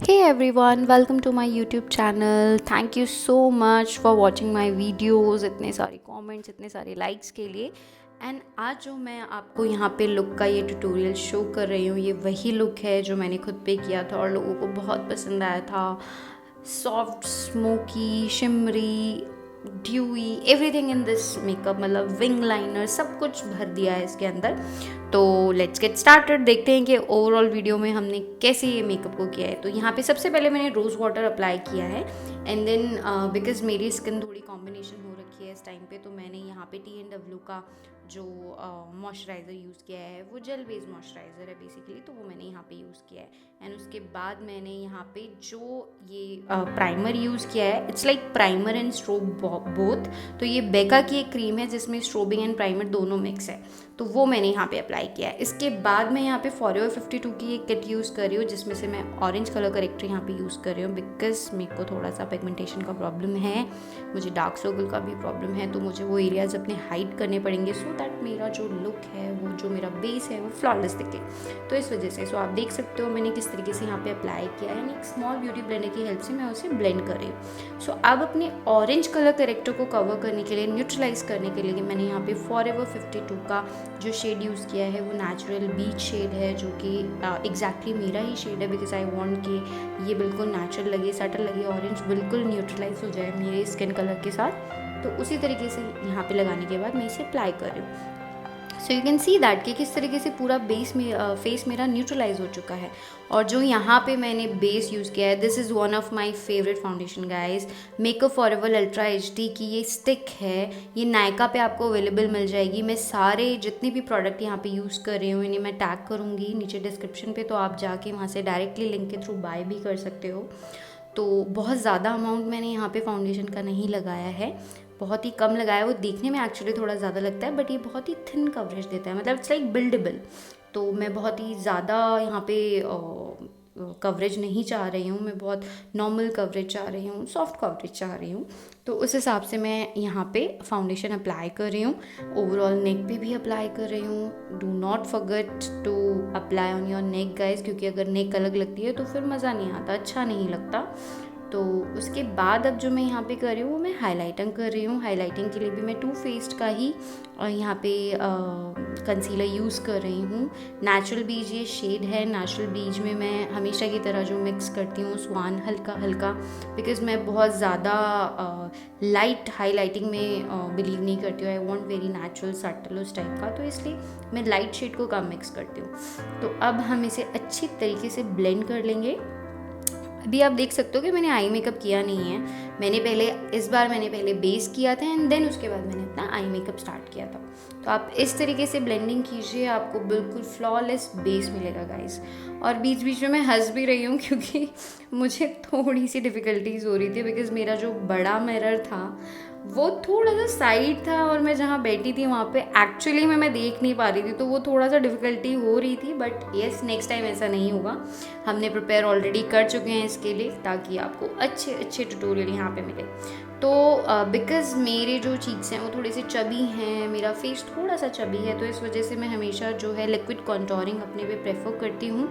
Hey everyone, welcome to my YouTube channel. Thank you so much for watching my videos. इतने सारे comments, इतने सारे likes के लिए। एंड आज जो मैं आपको यहाँ पे लुक का ये ट्यूटोरियल शो कर रही हूँ, ये वही लुक है जो मैंने खुद पे किया था और लोगों को बहुत पसंद आया था। Soft, smoky, shimmery, dewy, everything in this makeup, मतलब विंग लाइनर सब कुछ भर दिया है इसके अंदर। तो लेट्स गेट स्टार्टेड, देखते हैं कि ओवरऑल वीडियो में हमने कैसे ये मेकअप को किया है। तो यहाँ पे सबसे पहले मैंने रोज़ वाटर अप्लाई किया है एंड देन बिकॉज मेरी स्किन थोड़ी कॉम्बिनेशन हो रखी है इस टाइम पे, तो मैंने यहाँ पे T&W का जो मॉइस्चराइज़र यूज़ किया है वो जेल बेस्ड मॉइस्चराइज़र है बेसिकली, तो वो मैंने यहाँ पे यूज़ किया है। एंड उसके बाद मैंने यहाँ पे जो ये प्राइमर यूज़ किया है, it's like primer and strobe both. तो ये बेका की एक क्रीम है जिसमें स्ट्रोबिंग एंड प्राइमर दोनों मिक्स है, तो वो मैंने यहाँ पे अप्लाई किया है। इसके बाद मैं यहाँ पे फॉरएवर 52 की एक किट यूज़ कर रही हूँ जिसमें से मैं ऑरेंज कलर करेक्टर यहाँ पे यूज़ कर रही हूँ बिकॉज मेरे को थोड़ा सा पिगमेंटेशन का प्रॉब्लम है, मुझे डार्क सर्कल का भी प्रॉब्लम है, तो मुझे वो एरियाज अपने हाइड करने पड़ेंगे सो दैट मेरा जो लुक है, वो जो मेरा बेस है वो फ्लॉलेस दिखे। तो इस वजह से आप देख सकते हो मैंने किस तरीके से यहाँ पे अप्लाई किया है, एक स्मॉल ब्यूटी ब्लेंडर की हेल्प से मैं उसे ब्लेंड कर रही हूँ। अब अपने ऑरेंज कलर करेक्टर को कवर करने के लिए, न्यूट्रलाइज करने के लिए मैंने यहाँ पे फॉरएवर 52 का जो शेड यूज़ किया है वो नेचुरल बीच शेड है, जो कि एग्जैक्टली मेरा ही शेड है बिकॉज आई वांट कि ये बिल्कुल नेचुरल लगे, सटल लगे, ऑरेंज बिल्कुल न्यूट्रलाइज हो जाए मेरे स्किन कलर के साथ। तो उसी तरीके से यहाँ पे लगाने के बाद मैं इसे अप्लाई कर रही हूँ। So you can see that कि किस तरीके से पूरा बेस में फेस मेरा न्यूट्रलाइज हो चुका है। और जो यहाँ पे मैंने बेस यूज़ किया है, this is one of my favourite foundation guys, makeup forever ultra HD की ये स्टिक है, ये नायका पे आपको अवेलेबल मिल जाएगी। मैं सारे जितने भी प्रोडक्ट यहाँ पे यूज़ कर रही हूँ इन्हें मैं टैग करूँगी नीचे डिस्क्रिप्शन पे, तो आप जाके वहाँ से डायरेक्टली लिंक के थ्रू बाय भी कर सकते हो। तो बहुत ज़्यादा अमाउंट मैंने यहाँ पे फाउंडेशन का नहीं लगाया है, बहुत ही कम लगाया है। वो देखने में एक्चुअली थोड़ा ज़्यादा लगता है बट ये बहुत ही थिन कवरेज देता है, मतलब इट्स लाइक बिल्डेबल। तो मैं बहुत ही ज़्यादा यहाँ पे कवरेज नहीं चाह रही हूँ, मैं बहुत नॉर्मल कवरेज चाह रही हूँ, सॉफ्ट कवरेज चाह रही हूँ। तो उस हिसाब से मैं यहाँ पे फाउंडेशन अप्लाई कर रही हूँ। ओवरऑल नेक पे भी अप्लाई कर रही हूँ। Do not forget to apply on your neck guys, क्योंकि अगर नेक अलग लगती है तो फिर मज़ा नहीं आता, अच्छा नहीं लगता। तो उसके बाद अब जो मैं यहाँ पे कर रही हूँ वो मैं हाइलाइटिंग कर रही हूँ। हाइलाइटिंग के लिए भी मैं टू फेस्ड का ही यहाँ पे कंसीलर यूज़ कर रही हूँ। नेचुरल बीज ये शेड है, नेचुरल बीज में मैं हमेशा की तरह जो मिक्स करती हूँ स्वान हल्का हल्का, बिकॉज मैं बहुत ज़्यादा लाइट हाईलाइटिंग में बिलीव नहीं करती हूँ। I want very natural subtle उस टाइप का, तो इसलिए मैं लाइट शेड को कम मिक्स करती हूँ। तो अब हम इसे अच्छी तरीके से ब्लेंड कर लेंगे। अभी आप देख सकते हो कि मैंने आई मेकअप किया नहीं है, इस बार मैंने पहले बेस किया था एंड देन उसके बाद मैंने अपना आई मेकअप स्टार्ट किया था। तो आप इस तरीके से ब्लेंडिंग कीजिए, आपको बिल्कुल फ्लॉलेस बेस मिलेगा गाइस। और बीच बीच में मैं हंस भी रही हूँ क्योंकि मुझे थोड़ी सी डिफ़िकल्टीज हो रही थी बिकॉज मेरा जो बड़ा मिरर था वो थोड़ा सा साइड था और मैं जहाँ बैठी थी वहाँ पे एक्चुअली में मैं देख नहीं पा रही थी, तो वो थोड़ा सा डिफ़िकल्टी हो रही थी। बट येस, नेक्स्ट टाइम ऐसा नहीं होगा, हमने प्रिपेयर ऑलरेडी कर चुके हैं इसके लिए ताकि आपको अच्छे अच्छे ट्यूटोरियल यहाँ पे मिले। तो बिकॉज़ मेरे जो चीक्स हैं वो थोड़े से चबी हैं, मेरा फेस थोड़ा सा चबी है, तो इस वजह से मैं हमेशा जो है लिक्विड कॉन्टोरिंग अपने पे प्रेफर करती हूँ।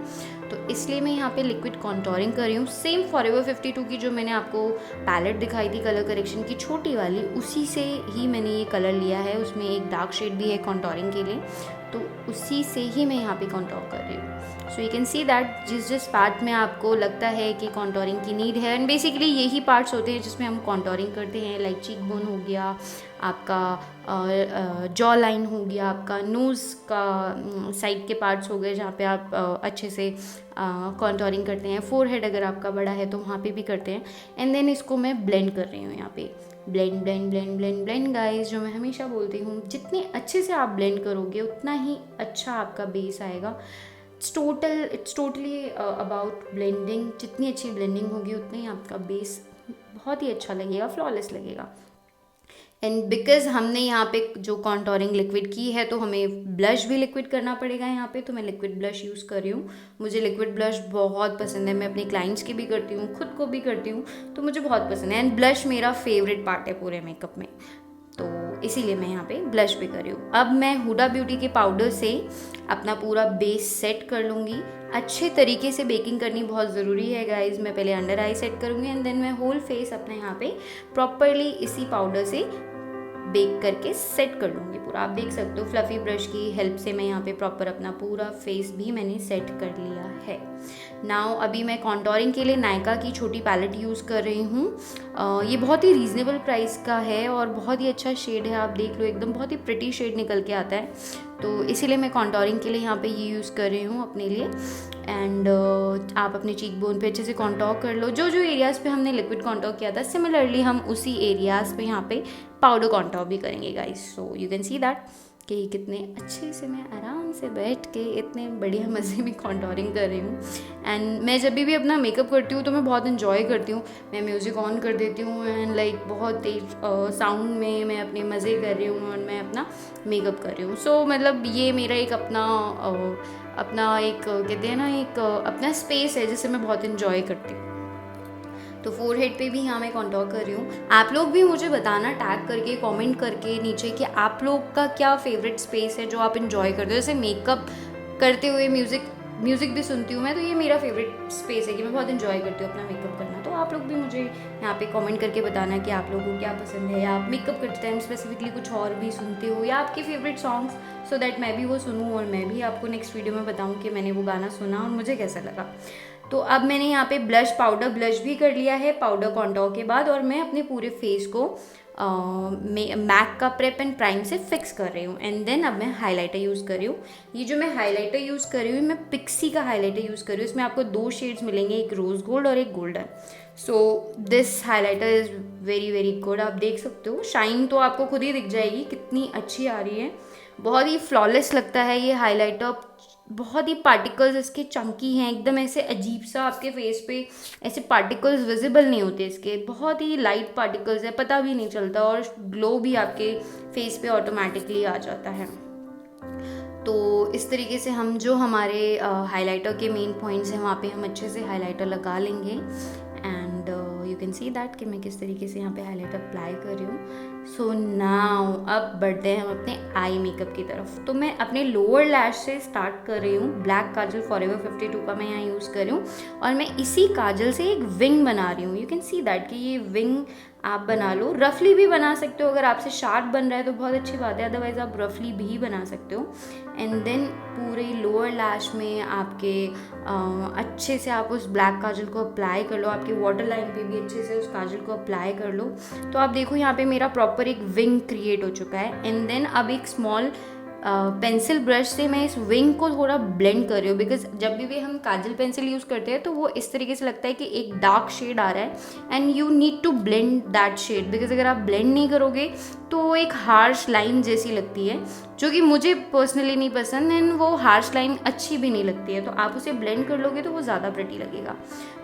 तो इसलिए मैं यहाँ पे लिक्विड कॉन्टोरिंग कर रही हूँ। सेम फॉरएवर 52 की जो मैंने आपको पैलेट दिखाई थी कलर करेक्शन की छोटी वाली, उसी से ही मैंने ये कलर लिया है। उसमें एक डार्क शेड भी है कॉन्टोरिंग के लिए, तो उसी से ही मैं यहाँ पे कॉन्टोर कर रही हूँ। So you can see that जिस पार्ट में आपको लगता है कि कॉन्टोरिंग की नीड है, एंड बेसिकली यही पार्ट्स होते हैं जिसमें हम कॉन्टोरिंग करते हैं, लाइक चीक बोन हो गया आपका, जॉ लाइन हो गया आपका, नोज़ का साइड के पार्ट्स हो गए जहाँ पे आप अच्छे से कॉन्टोरिंग करते हैं। फोरहेड अगर आपका बड़ा है तो वहाँ पे भी करते हैं। एंड देन इसको मैं ब्लेंड कर रही हूँ यहाँ पे, blend blend blend blend blend guys, जो मैं हमेशा बोलती हूँ जितने अच्छे से आप ब्लेंड करोगे उतना ही अच्छा आपका बेस आएगा। इट्स टोटली अबाउट ब्लेंडिंग, जितनी अच्छी ब्लेंडिंग होगी उतना ही आपका बेस बहुत ही अच्छा लगेगा, फ्लॉलेस लगेगा। एंड बिकॉज हमने यहाँ पे जो कॉन्टोरिंग लिक्विड की है तो हमें ब्लश भी लिक्विड करना पड़ेगा यहाँ पे, तो मैं लिक्विड ब्लश यूज़ कर रही हूँ। मुझे लिक्विड ब्लश बहुत पसंद है, मैं अपने क्लाइंट्स की भी करती हूँ, खुद को भी करती हूँ, तो मुझे बहुत पसंद है। एंड ब्लश मेरा फेवरेट पार्ट है पूरे मेकअप में। तो इसीलिए मैं यहाँ पे ब्लश भी कर रही हूँ। अब मैं हुडा ब्यूटी के पाउडर से अपना पूरा बेस सेट कर लूँगी। अच्छे तरीके से बेकिंग करनी बहुत ज़रूरी है गाइज। मैं पहले अंडर आई सेट करूँगी एंड देन मैं होल फेस अपने यहाँ पे प्रॉपरली इसी पाउडर से बेक करके सेट कर लूँगी पूरा। आप देख सकते हो फ्लफ़ी ब्रश की हेल्प से मैं यहाँ पे प्रॉपर अपना पूरा फेस भी मैंने सेट कर लिया है। नाउ अभी मैं कॉन्टोरिंग के लिए नायका की छोटी पैलेट यूज़ कर रही हूँ। ये बहुत ही रीज़नेबल प्राइस का है और बहुत ही अच्छा शेड है। आप देख लो एकदम बहुत ही प्रिटी शेड निकल के आता है, तो इसीलिए मैं कॉन्टोरिंग के लिए यहाँ पे ये यूज़ कर रही हूँ अपने लिए। एंड आप अपने चीक बोन पे अच्छे से कॉन्टोर कर लो। जो जो एरियाज़ पे हमने लिक्विड कॉन्टोर किया था सिमिलरली हम उसी एरियाज़ पे यहाँ पे पाउडर कॉन्टोर भी करेंगे guys. So you can see that कि कितने अच्छे से मैं आराम से बैठ के इतने बढ़िया मज़े में कॉन्टोरिंग कर रही हूँ। एंड मैं जब भी अपना मेकअप करती हूँ तो मैं बहुत इन्जॉय करती हूँ। मैं म्यूज़िक ऑन कर देती हूँ एंड लाइक बहुत तेज साउंड में मैं अपने मज़े कर रही हूँ और मैं अपना मेकअप कर रही हूँ। सो मतलब ये मेरा एक अपना एक कहते हैं ना एक अपना स्पेस है जिसे मैं बहुत इन्जॉय करती हूँ। तो फोरहेड पे भी यहाँ मैं कॉन्टोर कर रही हूँ। आप लोग भी मुझे बताना टैग करके कमेंट करके नीचे कि आप लोग का क्या फेवरेट स्पेस है जो आप इन्जॉय करते हो। जैसे मेकअप करते हुए म्यूज़िक भी सुनती हूँ मैं, तो ये मेरा फेवरेट स्पेस है कि मैं बहुत इन्जॉय करती हूँ अपना मेकअप करना। तो आप लोग भी मुझे यहाँ पे कमेंट करके बताना कि आप लोगों को क्या पसंद है, या आप मेकअप करते टाइम स्पेसिफिकली कुछ और भी सुनते हो, या आपके फेवरेट सॉन्ग्स, सो दैट मैं भी वो सुनूँ और मैं भी आपको नेक्स्ट वीडियो में बताऊँ कि मैंने वो गाना सुना और मुझे कैसा लगा। तो अब मैंने यहाँ पे पाउडर ब्लश भी कर लिया है पाउडर कॉन्टोर के बाद, और मैं अपने पूरे फेस को मैक का प्रेप एंड प्राइम से फिक्स कर रही हूँ। एंड देन अब मैं हाइलाइटर यूज़ कर रही हूँ। ये जो मैं हाइलाइटर यूज़ कर रही हूँ मैं पिक्सी का हाइलाइटर यूज़ कर रही हूँ। इसमें आपको 2 शेड्स मिलेंगे, एक रोज़ गोल्ड और एक golden. So this highlighter is very very good. आप देख सकते हो शाइन तो आपको खुद ही दिख जाएगी कितनी अच्छी आ रही है। बहुत ही फ्लॉलेस लगता है ये हाइलाइटर। बहुत ही पार्टिकल्स इसके चंकी हैं, एकदम ऐसे अजीब सा आपके फेस पे ऐसे पार्टिकल्स विजिबल नहीं होते इसके। बहुत ही लाइट पार्टिकल्स है, पता भी नहीं चलता, और ग्लो भी आपके फेस पे ऑटोमेटिकली आ जाता है। तो इस तरीके से हम जो हमारे हाइलाइटर के मेन पॉइंट्स हैं वहाँ पे हम अच्छे से हाइलाइटर लगा लेंगे। And you can see that कि मैं किस तरीके से यहाँ पे हाइलाइटर अप्लाई कर रही हूँ। सो नाउ अब बढ़ते हैं हम अपने आई मेकअप की तरफ। तो मैं अपने लोअर लैश से स्टार्ट कर रही हूँ। ब्लैक काजल फॉरएवर 52 का मैं यहाँ यूज़ कर रही हूँ, और मैं इसी काजल से एक विंग बना रही हूँ। यू कैन सी दैट कि ये विंग आप बना लो, रफली भी बना सकते हो। अगर आपसे शार्प बन रहा है तो बहुत अच्छी बात है, अदरवाइज़ आप रफली भी बना सकते हो। एंड देन पूरे लोअर लैश में आपके अच्छे से आप उस ब्लैक काजल को अप्लाई कर लो। आपके वाटर लाइन पे भी अच्छे से उस काजल को अप्लाई कर लो। तो आप देखो यहाँ पे मेरा प्रॉपर एक विंग क्रिएट हो चुका है। एंड देन अब एक स्मॉल पेंसिल ब्रश से मैं इस विंग को थोड़ा ब्लेंड कर रही हूँ, बिकॉज जब भी हम काजल पेंसिल यूज़ करते हैं तो वो इस तरीके से लगता है कि एक डार्क शेड आ रहा है and you need to blend that shade, because अगर आप ब्लेंड नहीं करोगे तो वो एक हार्श लाइन जैसी लगती है, जो कि मुझे पर्सनली नहीं पसंद, एंड वो हार्श लाइन अच्छी भी नहीं लगती है। तो आप उसे ब्लेंड कर लोगे तो वो ज़्यादा प्रिटी लगेगा।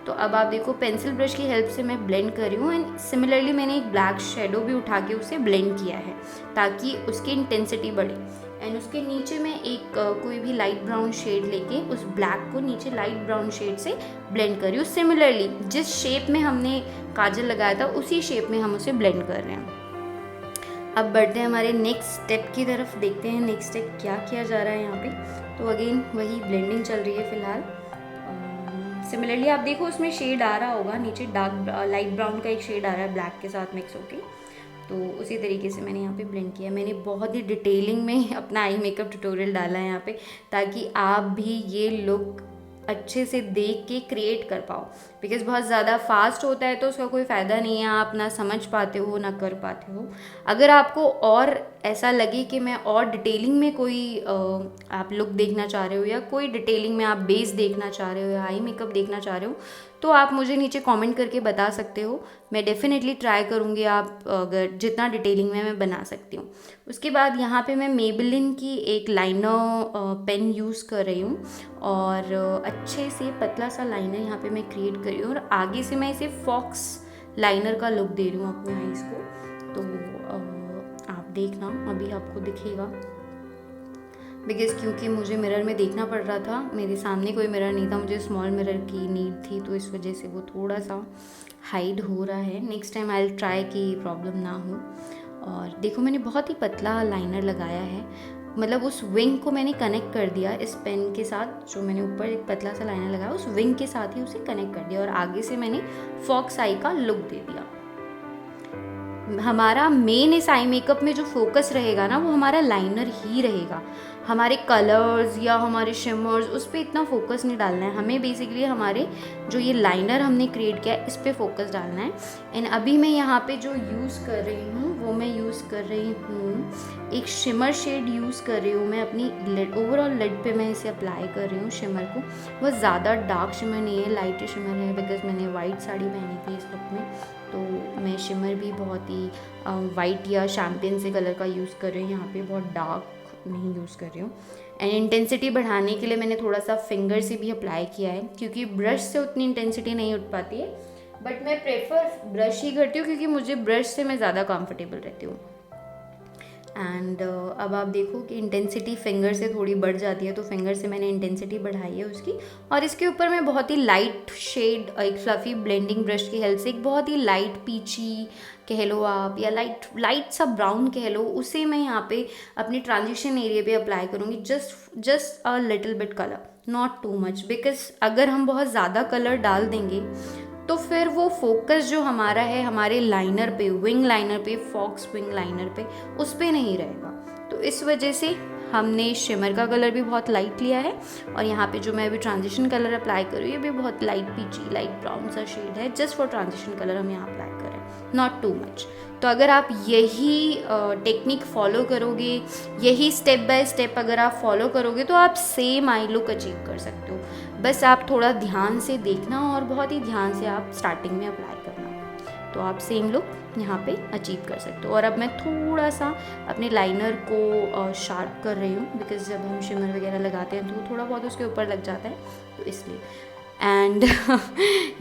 तो अब आप देखो पेंसिल ब्रश की हेल्प से मैं ब्लेंड कर रही हूँ। एंड सिमिलरली मैंने एक ब्लैक शेडो भी उठा के उसे ब्लेंड किया है ताकि उसकी इंटेंसिटी बढ़े। एंड उसके नीचे मैं एक कोई भी लाइट ब्राउन शेड लेके उस ब्लैक को नीचे लाइट ब्राउन शेड से ब्लेंड कर रही हूँ। सिमिलरली जिस शेप में हमने काजल लगाया था उसी शेप में हम उसे ब्लेंड कर रहे हैं। अब बढ़ते हैं हमारे नेक्स्ट स्टेप की तरफ, देखते हैं नेक्स्ट स्टेप क्या किया जा रहा है यहाँ पे। तो अगेन वही ब्लेंडिंग चल रही है फिलहाल। सिमिलरली आप देखो उसमें शेड आ रहा होगा नीचे, डार्क लाइट ब्राउन का एक शेड आ रहा है ब्लैक के साथ मिक्स होके। तो उसी तरीके से मैंने यहाँ पे ब्लेंड किया। मैंने बहुत ही डिटेलिंग में अपना आई मेकअप ट्यूटोरियल डाला है यहाँ पे, ताकि आप भी ये लुक अच्छे से देख के क्रिएट कर पाओ। बिकॉज बहुत ज़्यादा फास्ट होता है तो उसका कोई फ़ायदा नहीं है, आप ना समझ पाते हो ना कर पाते हो। अगर आपको और ऐसा लगे कि मैं और डिटेलिंग में कोई आप लुक देखना चाह रहे हो, या कोई डिटेलिंग में आप बेस देखना चाह रहे हो, या आई मेकअप देखना चाह रहे हो, तो आप मुझे नीचे कमेंट करके बता सकते हो। मैं डेफिनेटली ट्राई करूँगी आप अगर जितना डिटेलिंग में मैं बना सकती हूँ। उसके बाद यहाँ पे मैं मेबेलिन की एक लाइनर पेन यूज़ कर रही हूँ, और अच्छे से पतला सा लाइनर यहाँ पे मैं क्रिएट कर रही हूँ, और आगे से मैं इसे फॉक्स लाइनर का लुक दे रही हूँ अपने आईज़ को। तो आप देखना अभी आपको दिखेगा, बिकॉज़ क्योंकि मुझे मिरर में देखना पड़ रहा था, मेरे सामने कोई मिरर नहीं था, मुझे स्मॉल मिरर की नीड थी, तो इस वजह से वो थोड़ा सा हाइड हो रहा है। Next time I will try कि प्रॉब्लम ना हो। और देखो मैंने बहुत ही पतला लाइनर लगाया है, मतलब उस विंग को मैंने कनेक्ट कर दिया इस पेन के साथ। जो मैंने ऊपर एक पतला सा लाइनर लगाया उस विंग के साथ ही उसे कनेक्ट कर दिया और आगे से मैंने फॉक्स आई का लुक दे दिया। हमारा मेन इस आई मेकअप में जो फोकस रहेगा ना वो हमारा लाइनर ही रहेगा। हमारे कलर्स या हमारे शिमर्स उस पर इतना फोकस नहीं डालना है हमें। बेसिकली हमारे जो ये लाइनर हमने क्रिएट किया है इस पर फोकस डालना है। एंड अभी मैं यहाँ पे जो यूज़ कर रही हूँ वो मैं यूज़ कर रही हूँ एक शिमर शेड यूज़ कर रही हूँ मैं अपनी लिड, ओवरऑल लिड पे मैं इसे अप्लाई कर रही हूँ शिमर को। वो ज़्यादा डार्क शिमर नहीं है, लाइट शिमर है, बिकॉज मैंने वाइट साड़ी पहनी थी इस लुक में, तो मैं शिमर भी बहुत ही वाइट या शैम्पेन से कलर का यूज़ कर रही हूँ। यहाँ पे बहुत डार्क नहीं यूज़ कर रही हूँ। एंड इंटेंसिटी बढ़ाने के लिए मैंने थोड़ा सा फिंगर से भी अप्लाई किया है, क्योंकि ब्रश से उतनी इंटेंसिटी नहीं उठ पाती है, बट मैं प्रेफर ब्रश ही करती हूँ क्योंकि मुझे ब्रश से मैं ज़्यादा कंफर्टेबल रहती हूँ। एंड अब आप देखो कि इंटेंसिटी फिंगर से थोड़ी बढ़ जाती है, तो फिंगर से मैंने इंटेंसिटी बढ़ाई है उसकी। और इसके ऊपर मैं बहुत ही लाइट शेड एक फ्लफ़ी ब्लेंडिंग ब्रश की हेल्प से एक बहुत ही लाइट पीची कह लो आप, या लाइट सा ब्राउन कह लो, उसे मैं यहाँ पे अपनी ट्रांजिशन एरिया पे अप्लाई करूँगी। Just a little bit colour, not too much, because अगर हम बहुत ज़्यादा कलर डाल देंगे तो फिर वो फोकस जो हमारा है हमारे लाइनर पे, विंग लाइनर पे, फॉक्स विंग लाइनर पे, उस पे नहीं रहेगा। तो इस वजह से हमने शिमर का कलर भी बहुत लाइट लिया है और यहाँ पे जो मैं अभी ट्रांजिशन कलर अप्लाई कर रही हूँ ये भी बहुत लाइट पीची लाइट ब्राउन सा शेड है। जस्ट फॉर ट्रांजिशन कलर हम यहाँ अप्लाई कर रहे हैं, नॉट टू मच। तो अगर आप यही टेक्निक फॉलो करोगे, यही स्टेप बाय स्टेप अगर आप फॉलो करोगे तो आप सेम आई लुक अचीव कर सकते हो। बस आप थोड़ा ध्यान से देखना और बहुत ही ध्यान से आप स्टार्टिंग में अप्लाई करना, तो आप सेम लुक यहाँ पे अचीव कर सकते हो। और अब मैं थोड़ा सा अपने लाइनर को शार्प कर रही हूँ, बिकॉज जब हम शिमर वगैरह लगाते हैं तो थोड़ा बहुत उसके ऊपर लग जाता है, तो इसलिए। एंड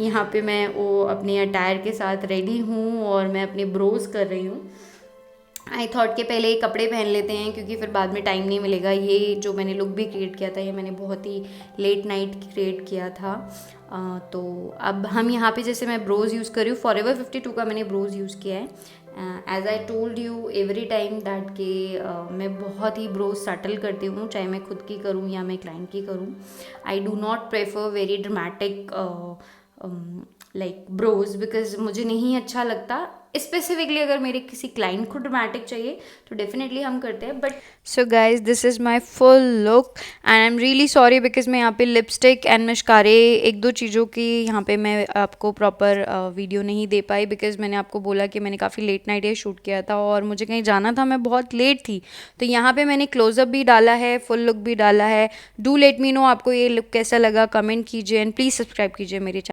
यहाँ पे मैं वो अपने अटायर के साथ रेडी हूँ और मैं अपने ब्रोज कर रही हूँ। आई थॉट के पहले कपड़े पहन लेते हैं क्योंकि फिर बाद में टाइम नहीं मिलेगा। ये जो मैंने लुक भी क्रिएट किया था ये मैंने बहुत ही लेट नाइट क्रिएट किया था। तो अब हम यहाँ पे जैसे मैं ब्रोज यूज़ कर रही हूँ, फॉरएवर 52 का मैंने ब्रोज यूज़ किया है। As I told you every time that कि मैं बहुत ही ब्रोज सटल करती हूँ, चाहे मैं खुद की करूँ या मैं क्लाइंट की करूँ। I do not prefer very dramatic like brows, because मुझे नहीं अच्छा लगता। स्पेसिफिकली अगर मेरे किसी क्लाइंट को ड्रामेटिक चाहिए तो डेफिनेटली हम करते हैं। But so guys this is my full look and I am really sorry because मैं यहाँ पे लिपस्टिक एंड मस्कारे एक दो चीज़ों की यहाँ पे मैं आपको प्रॉपर वीडियो नहीं दे पाई, बिकॉज मैंने आपको बोला कि मैंने काफ़ी लेट नाइट ये शूट किया था और मुझे कहीं जाना था, मैं बहुत लेट थी। तो यहाँ पे मैंने क्लोजअप भी डाला है, फुल लुक भी डाला है। डू लेट मी नो आपको ये लुक कैसा लगा, कमेंट कीजिए एंड प्लीज़ सब्सक्राइब कीजिए मेरे चैनल।